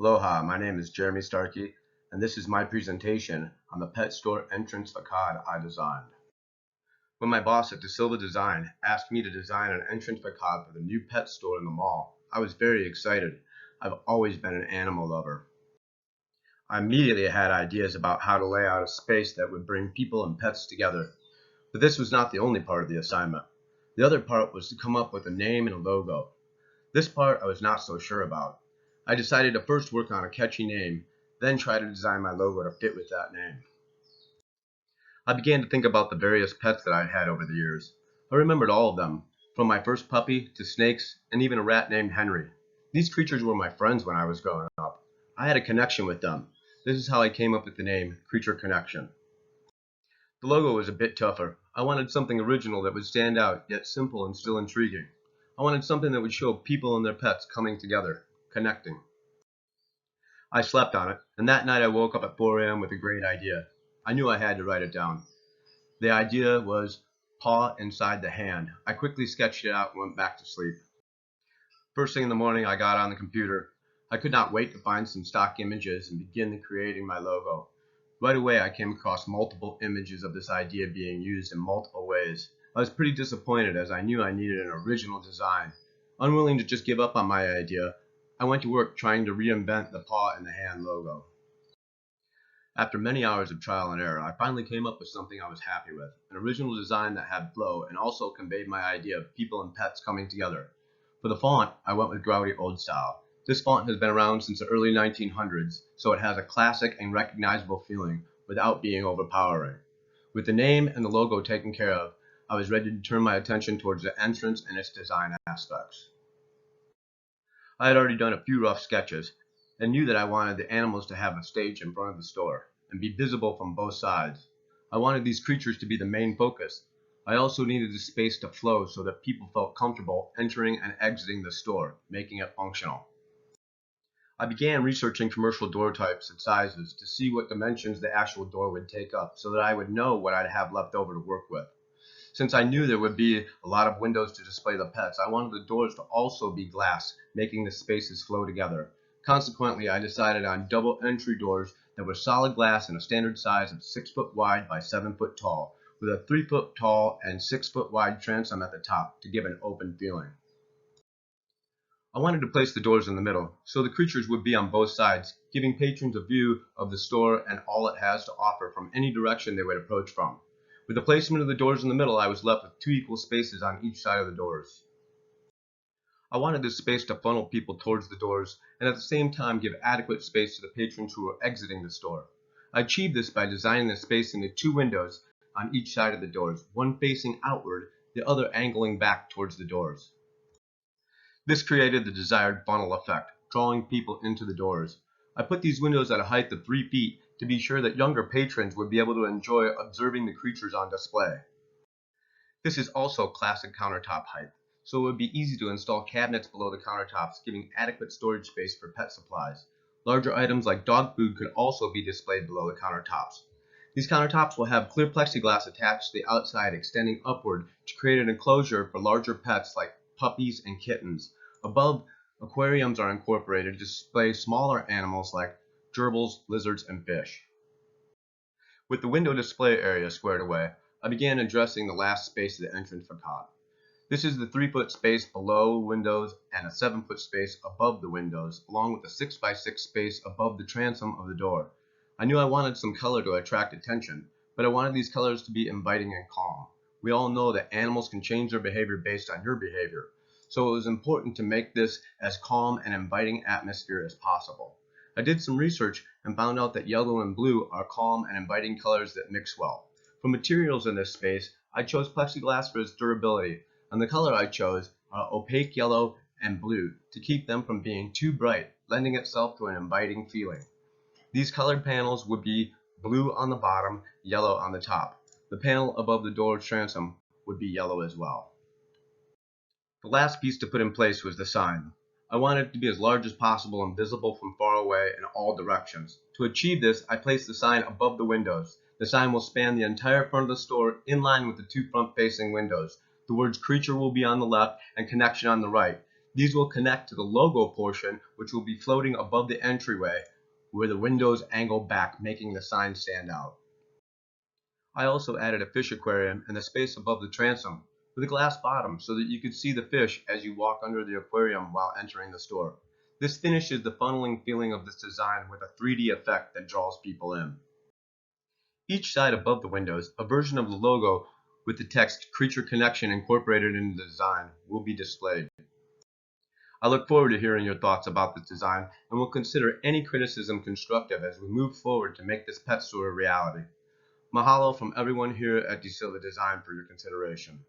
Aloha, my name is Jeremy Starkey, and this is my presentation on the pet store entrance facade I designed. When my boss at De Silva Design asked me to design an entrance facade for the new pet store in the mall, I was very excited. I've always been an animal lover. I immediately had ideas about how to lay out a space that would bring people and pets together. But this was not the only part of the assignment. The other part was to come up with a name and a logo. This part I was not so sure about. I decided to first work on a catchy name, then try to design my logo to fit with that name. I began to think about the various pets that I had over the years. I remembered all of them, from my first puppy to snakes and even a rat named Henry. These creatures were my friends when I was growing up. I had a connection with them. This is how I came up with the name Creature Connection. The logo was a bit tougher. I wanted something original that would stand out, yet simple and still intriguing. I wanted something that would show people and their pets coming together, connecting. I slept on it, and that night I woke up at 4 a.m. with a great idea. I knew I had to write it down. The idea was paw inside the hand. I quickly sketched it out and went back to sleep. First thing in the morning, I got on the computer. I could not wait to find some stock images and begin creating my logo. Right away, I came across multiple images of this idea being used in multiple ways. I was pretty disappointed as I knew I needed an original design. Unwilling to just give up on my idea, I went to work trying to reinvent the paw in the hand logo. After many hours of trial and error, I finally came up with something I was happy with, an original design that had flow and also conveyed my idea of people and pets coming together. For the font, I went with Grouty Old Style. This font has been around since the early 1900s, so it has a classic and recognizable feeling without being overpowering. With the name and the logo taken care of, I was ready to turn my attention towards the entrance and its design aspects. I had already done a few rough sketches and knew that I wanted the animals to have a stage in front of the store and be visible from both sides. I wanted these creatures to be the main focus. I also needed the space to flow so that people felt comfortable entering and exiting the store, making it functional. I began researching commercial door types and sizes to see what dimensions the actual door would take up so that I would know what I'd have left over to work with. Since I knew there would be a lot of windows to display the pets, I wanted the doors to also be glass, making the spaces flow together. Consequently, I decided on double entry doors that were solid glass and a standard size of 6 foot wide by 7 foot tall, with a 3 foot tall and 6 foot wide transom at the top to give an open feeling. I wanted to place the doors in the middle, so the creatures would be on both sides, giving patrons a view of the store and all it has to offer from any direction they would approach from. With the placement of the doors in the middle, I was left with 2 equal spaces on each side of the doors. I wanted this space to funnel people towards the doors and at the same time give adequate space to the patrons who were exiting the store. I achieved this by designing the space into 2 windows on each side of the doors, one facing outward, the other angling back towards the doors. This created the desired funnel effect, drawing people into the doors. I put these windows at a height of 3 feet to be sure that younger patrons would be able to enjoy observing the creatures on display. This is also classic countertop height, so it would be easy to install cabinets below the countertops, giving adequate storage space for pet supplies. Larger items like dog food could also be displayed below the countertops. These countertops will have clear plexiglass attached to the outside, extending upward to create an enclosure for larger pets like puppies and kittens. Above, aquariums are incorporated to display smaller animals like gerbils, lizards, and fish. With the window display area squared away, I began addressing the last space of the entrance facade. This is the 3 foot space below windows and a 7 foot space above the windows, along with a 6 by 6 space above the transom of the door. I knew I wanted some color to attract attention, but I wanted these colors to be inviting and calm. We all know that animals can change their behavior based on your behavior, so it was important to make this as calm and inviting atmosphere as possible. I did some research and found out that yellow and blue are calm and inviting colors that mix well. For materials in this space, I chose plexiglass for its durability, and the color I chose are opaque yellow and blue to keep them from being too bright, lending itself to an inviting feeling. These colored panels would be blue on the bottom, yellow on the top. The panel above the door transom would be yellow as well. The last piece to put in place was the sign. I wanted it to be as large as possible and visible from far away in all directions. To achieve this, I placed the sign above the windows. The sign will span the entire front of the store in line with the 2 front-facing windows. The words creature will be on the left and connection on the right. These will connect to the logo portion, which will be floating above the entryway where the windows angle back, making the sign stand out. I also added a fish aquarium in the space above the transom with a glass bottom so that you could see the fish as you walk under the aquarium while entering the store. This finishes the funneling feeling of this design with a 3D effect that draws people in. Each side above the windows, a version of the logo with the text Creature Connection incorporated into the design will be displayed. I look forward to hearing your thoughts about this design and will consider any criticism constructive as we move forward to make this pet store a reality. Mahalo from everyone here at De Silva Design for your consideration.